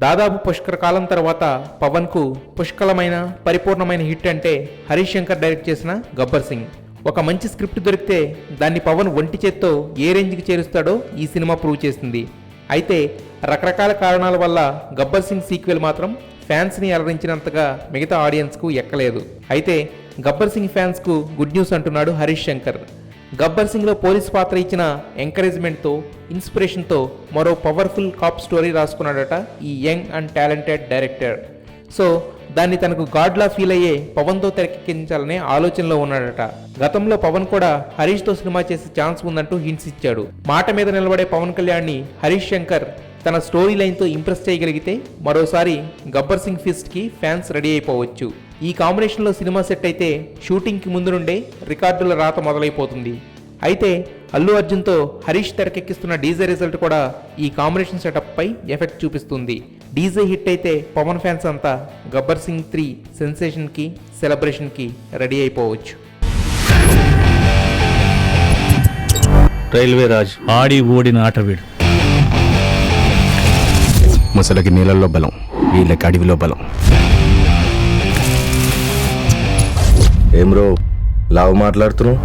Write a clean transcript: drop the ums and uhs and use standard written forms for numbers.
దాదాపు పుష్కర కాలం తర్వాత పవన్కు పుష్కలమైన పరిపూర్ణమైన హిట్ అంటే హరీష్ శంకర్ డైరెక్ట్ చేసిన గబ్బర్ సింగ్. ఒక మంచి స్క్రిప్ట్ దొరికితే దాన్ని పవన్ ఒంటి చేత్తో ఏ రేంజ్కి చేరుస్తాడో ఈ సినిమా ప్రూవ్ చేసింది. అయితే రకరకాల కారణాల వల్ల గబ్బర్ సింగ్ సీక్వెల్ మాత్రం ఫ్యాన్స్ని అలరించినంతగా మిగతా ఆడియన్స్కు ఎక్కలేదు. అయితే గబ్బర్ సింగ్ ఫ్యాన్స్కు గుడ్ న్యూస్ అంటున్నాడు హరీష్ శంకర్. గబ్బర్ సింగ్లో పోలీస్ పాత్ర ఇచ్చిన ఎంకరేజ్మెంట్తో, ఇన్స్పిరేషన్తో మరో పవర్ఫుల్ కాప్ స్టోరీ రాసుకున్నాడట ఈ young and talented director. So దాన్ని తనకు గాడ్లా ఫీల్ అయ్యే పవన్తో తెరకెక్కించాలనే ఆలోచనలో ఉన్నాడట. గతంలో పవన్ కూడా హరీష్తో సినిమా చేసే ఛాన్స్ ఉందంటూ హింట్స్ ఇచ్చాడు. మాట మీద నిలబడే పవన్ కళ్యాణ్ని హరీష్ శంకర్ తన స్టోరీ లైన్తో ఇంప్రెస్ చేయగలిగితే మరోసారి గబ్బర్ సింగ్ ఫిస్ట్కి ఫ్యాన్స్ రెడీ అయిపోవచ్చు. ఈ కాంబినేషన్లో సినిమా సెట్ అయితే షూటింగ్కి ముందు నుండే రికార్డుల రాత మొదలైపోతుంది. అయితే అల్లు అర్జున్తో హరీష్ తెరకెక్కిస్తున్న డీజే రిజల్ట్ కూడా ఈ కాంబినేషన్ సెటప్పై ఎఫెక్ట్ చూపిస్తుంది. డీజే హిట్ అయితే పవన్ ఫ్యాన్స్ అంతా గబ్బర్ సింగ్ 3 సెన్సేషన్కి, సెలబ్రేషన్కి రెడీ అయిపోవచ్చు. రైల్వే రాజ్ ఆడి ఓడిన ఆటవీడు. ముసలకి నీళ్ళల్లో బలం, వీళ్ళకి అడవిలో బలం. ఏం రో లావు మాట్లాడుతున్నావు?